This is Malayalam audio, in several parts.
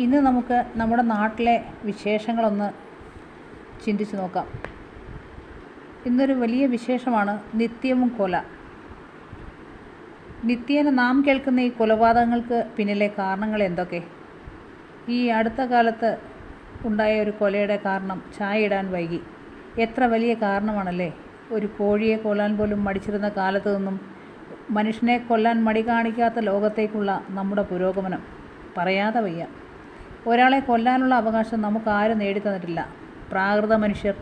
ഇന്ന് നമുക്ക് നമ്മുടെ നാട്ടിലെ വിശേഷങ്ങളൊന്ന് ചിന്തിച്ച് നോക്കാം. ഇന്നൊരു വലിയ വിശേഷമാണ് നിത്യവും കൊല. നിത്യേന നാം കേൾക്കുന്ന ഈ കൊലപാതകങ്ങൾക്ക് പിന്നിലെ കാരണങ്ങൾ എന്തൊക്കെ? ഈ അടുത്ത കാലത്ത് ഉണ്ടായ ഒരു കൊലയുടെ കാരണം ചായ ഇടാൻ വൈകി. എത്ര വലിയ കാരണമാണല്ലേ! ഒരു കോഴിയെ കൊല്ലാൻ പോലും മടിച്ചിരുന്ന കാലത്ത് നിന്നും മനുഷ്യനെ കൊല്ലാൻ മടി കാണിക്കാത്ത ലോകത്തേക്കുള്ള നമ്മുടെ പുരോഗമനം പറയാതെ വയ്യ. ഒരാളെ കൊല്ലാനുള്ള അവകാശം നമുക്കാരും നേടിത്തന്നിട്ടില്ല. പ്രാകൃത മനുഷ്യർ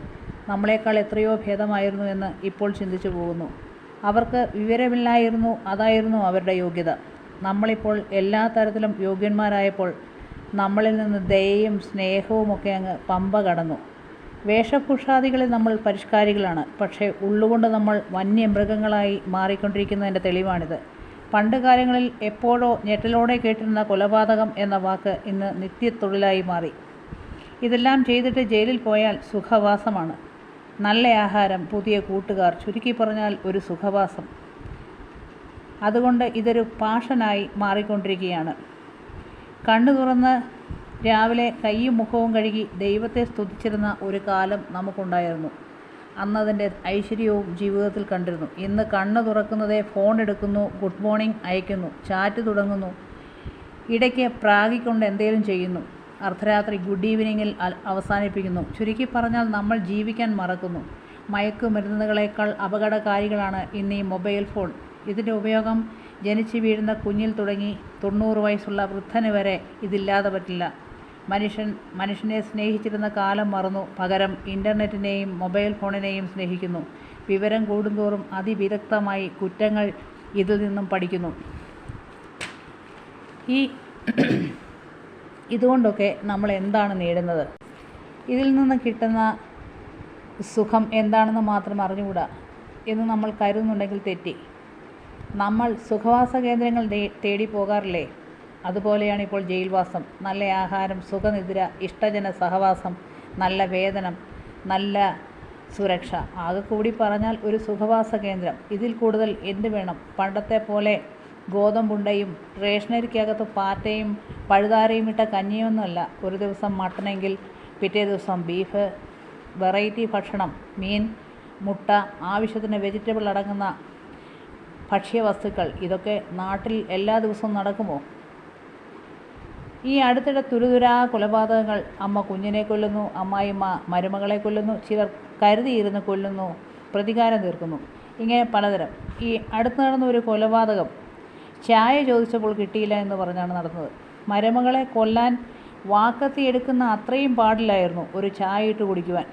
നമ്മളെക്കാൾ എത്രയോ ഭേദമായിരുന്നു എന്ന് ഇപ്പോൾ ചിന്തിച്ചു പോകുന്നു. അവർക്ക് വിവരമില്ലായിരുന്നു, അതായിരുന്നു അവരുടെ യോഗ്യത. നമ്മളിപ്പോൾ എല്ലാ തരത്തിലും യോഗ്യന്മാരായപ്പോൾ നമ്മളിൽ നിന്ന് ദയയും സ്നേഹവുമൊക്കെ അങ്ങ് പമ്പ കടന്നു. വേഷഭൂഷാദികളിൽ നമ്മൾ പരിഷ്കാരികളാണ്, പക്ഷേ ഉള്ളുകൊണ്ട് നമ്മൾ വന്യമൃഗങ്ങളായി മാറിക്കൊണ്ടിരിക്കുന്നതിൻ്റെ തെളിവാണിത്. പണ്ട് കാലങ്ങളിൽ എപ്പോഴോ ഞെട്ടലോടെ കേട്ടിരുന്ന കൊലപാതകം എന്ന വാക്ക് ഇന്ന് നിത്യത്തൊഴിലായി മാറി. ഇതെല്ലാം ചെയ്തിട്ട് ജയിലിൽ പോയാൽ സുഖവാസമാണ്. നല്ല ആഹാരം, പുതിയ കൂട്ടുകാർ, ചുരുക്കി പറഞ്ഞാൽ ഒരു സുഖവാസം. അതുകൊണ്ട് ഇതൊരു പാഷനായി മാറിക്കൊണ്ടിരിക്കുകയാണ്. കണ്ണു തുറന്ന് രാവിലെ കൈയും മുഖവും കഴുകി ദൈവത്തെ സ്തുതിച്ചിരുന്ന ഒരു കാലം നമുക്കുണ്ടായിരുന്നു. അന്നതിൻ്റെ ഐശ്വര്യവും ജീവിതത്തിൽ കണ്ടിരുന്നു. ഇന്ന് കണ്ണ് തുറക്കുന്നതേ ഫോൺ എടുക്കുന്നു, ഗുഡ് മോർണിംഗ് അയക്കുന്നു, ചാറ്റ് തുടങ്ങുന്നു, ഇടയ്ക്ക് പ്രാഗിക്കൊണ്ട് എന്തെങ്കിലും ചെയ്യുന്നു, അർദ്ധരാത്രി ഗുഡ് ഈവനിങ്ങിൽ അവസാനിപ്പിക്കുന്നു. ചുരുക്കി പറഞ്ഞാൽ നമ്മൾ ജീവിക്കാൻ മറക്കുന്നു. മയക്കുമരുന്നുകളേക്കാൾ അപകടകാരികളാണ് ഇന്ന് ഈ മൊബൈൽ ഫോൺ. ഇതിൻ്റെ ഉപയോഗം ജനിച്ചു വീഴുന്ന കുഞ്ഞിൽ തുടങ്ങി 90 വയസ്സുള്ള വൃദ്ധന് വരെ ഇതില്ലാതെ പറ്റില്ല. മനുഷ്യനെ സ്നേഹിച്ചിരുന്ന കാലം മറന്നു. പകരം ഇൻ്റർനെറ്റിനെയും മൊബൈൽ ഫോണിനെയും സ്നേഹിക്കുന്നു. വിവരം കൂടുന്തോറും അതിവിദഗ്ധമായി കുറ്റങ്ങൾ ഇതിൽ നിന്നും പഠിക്കുന്നു. ഇതുകൊണ്ടൊക്കെ നമ്മൾ എന്താണ് നേടുന്നത്? ഇതിൽ നിന്ന് കിട്ടുന്ന സുഖം എന്താണെന്ന് മാത്രം അറിഞ്ഞുകൂടാ എന്ന് നമ്മൾ കരുതുന്നുണ്ടെങ്കിൽ തെറ്റി. നമ്മൾ സുഖവാസ കേന്ദ്രങ്ങൾ തേടി പോകാറില്ലേ? അതുപോലെയാണ് ഇപ്പോൾ ജയിൽവാസം. നല്ല ആഹാരം, സുഖനിദ്ര, ഇഷ്ടജന സഹവാസം, നല്ല വേതനം, നല്ല സുരക്ഷ, ആകെ കൂടി പറഞ്ഞാൽ ഒരു സുഖവാസ കേന്ദ്രം. ഇതിൽ കൂടുതൽ എന്ത് വേണം? പണ്ടത്തെ പോലെ ഗോതമ്പുണ്ടയും റേഷനരിക്കകത്ത് പാറ്റയും പഴുതാരയും ഇട്ട കഞ്ഞിയൊന്നുമല്ല. ഒരു ദിവസം മട്ടനെങ്കിൽ പിറ്റേ ദിവസം ബീഫ്, വെറൈറ്റി ഭക്ഷണം, മീൻ, മുട്ട, ആവശ്യത്തിന് വെജിറ്റബിൾ അടങ്ങുന്ന ഭക്ഷ്യവസ്തുക്കൾ. ഇതൊക്കെ നാട്ടിൽ എല്ലാ ദിവസവും നടക്കുമോ? ഈ അടുത്തിടെ തുരുതുരാ കൊലപാതകങ്ങൾ. അമ്മ കുഞ്ഞിനെ കൊല്ലുന്നു, അമ്മായിമ്മ മരുമകളെ കൊല്ലുന്നു, ചിലർ കരുതിയിരുന്ന് കൊല്ലുന്നു, പ്രതികാരം തീർക്കുന്നു, ഇങ്ങനെ പലതരം. ഈ അടുത്ത് നടന്ന ഒരു കൊലപാതകം ചായ ചോദിച്ചപ്പോൾ കിട്ടിയില്ല എന്ന് പറഞ്ഞാണ് നടന്നത്. മരുമകളെ കൊല്ലാൻ വാക്കത്തി എടുക്കുന്ന അത്രയും പാടില്ലായിരുന്നു ഒരു ചായ ഇട്ട് കുടിക്കുവാൻ.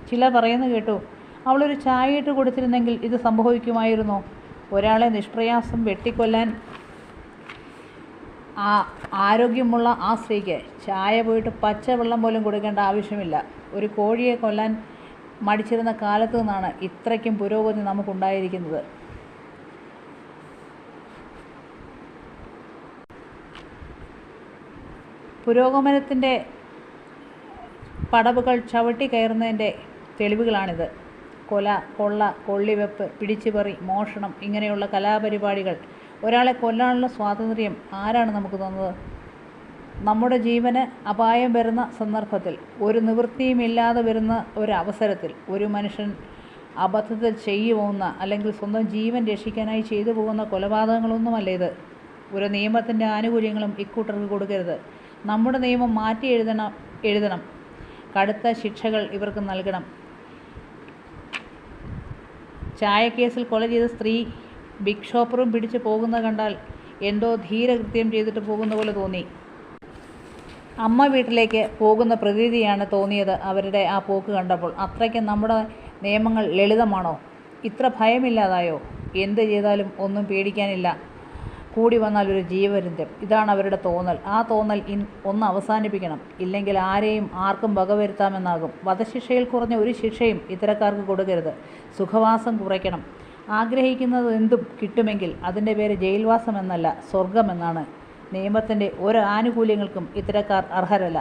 ചിലർ പറയുന്നത് കേട്ടു, അവളൊരു ചായ ഇട്ട് കൊടുത്തിരുന്നെങ്കിൽ ഇത് സംഭവിക്കുമായിരുന്നോ? ഒരാളെ നിഷ്പ്രയാസം വെട്ടിക്കൊല്ലാൻ ആരോഗ്യമുള്ള ആ സ്ത്രീക്ക് ചായ പോയിട്ട് പച്ചവെള്ളം പോലും കൊടുക്കേണ്ട ആവശ്യമില്ല. ഒരു കോഴിയെ കൊല്ലാൻ മടിച്ചിരുന്ന കാലത്തു നിന്നാണ് ഇത്രയ്ക്കും പുരോഗതി നമുക്കുണ്ടായിരിക്കുന്നത്. പുരോഗമനത്തിൻ്റെ പടവുകൾ ചവിട്ടി കയറുന്നതിൻ്റെ തെളിവുകളാണിത്. കൊല, കൊള്ള, കൊള്ളിവെപ്പ്, പിടിച്ചുപറി, മോഷണം, ഇങ്ങനെയുള്ള കലാപരിപാടികൾ. ഒരാളെ കൊല്ലാനുള്ള സ്വാതന്ത്ര്യം ആരാണ് നമുക്ക് തന്നത്? നമ്മുടെ ജീവന് അപായം വരുന്ന സന്ദർഭത്തിൽ, ഒരു നിവൃത്തിയുമില്ലാതെ വരുന്ന ഒരവസരത്തിൽ ഒരു മനുഷ്യൻ അബദ്ധത്തിൽ ചെയ്യുന്ന അല്ലെങ്കിൽ സ്വന്തം ജീവൻ രക്ഷിക്കാനായി ചെയ്തു പോകുന്ന കൊലപാതകങ്ങളൊന്നുമല്ല ഇത്. ഒരു നിയമത്തിൻ്റെ ആനുകൂല്യങ്ങളും ഇക്കൂട്ടർക്ക് കൊടുക്കരുത്. നമ്മുടെ നിയമം മാറ്റി എഴുതണം. കടുത്ത ശിക്ഷകൾ ഇവർക്ക് നൽകണം. ചായക്കേസിൽ കൊല ചെയ്ത സ്ത്രീ ബിഗ് ഷോപ്പറും പിടിച്ച് പോകുന്നത് കണ്ടാൽ എന്തോ ധീരകൃത്യം ചെയ്തിട്ട് പോകുന്ന പോലെ തോന്നി. അമ്മ വീട്ടിലേക്ക് പോകുന്ന പ്രതീതിയാണ് തോന്നിയത് അവരുടെ ആ പോക്ക് കണ്ടപ്പോൾ. അത്രയ്ക്ക് നമ്മുടെ നിയമങ്ങൾ ലളിതമാണോ? ഇത്ര ഭയമില്ലാതായോ? എന്ത് ചെയ്താലും ഒന്നും പേടിക്കാനില്ല, കൂടി വന്നാൽ ഒരു ജീവപര്യന്തം. ഇതാണ് അവരുടെ തോന്നൽ. ആ തോന്നൽ ഒന്ന് അവസാനിപ്പിക്കണം. ഇല്ലെങ്കിൽ ആരെയും ആർക്കും വകവരുത്താമെന്നാകും. വധശിക്ഷയിൽ കുറഞ്ഞ ഒരു ശിക്ഷയും ഇത്തരക്കാർക്ക് കൊടുക്കരുത്. സുഖവാസം കുറയ്ക്കണം. ആഗ്രഹിക്കുന്നത് എന്തും കിട്ടുമെങ്കിൽ അതിൻ്റെ പേര് ജയിൽവാസം എന്നല്ല, സ്വർഗമെന്നാണ്. നിയമത്തിൻ്റെ ഒരു ആനുകൂല്യങ്ങൾക്കും ഇത്തരക്കാർ അർഹരല്ല.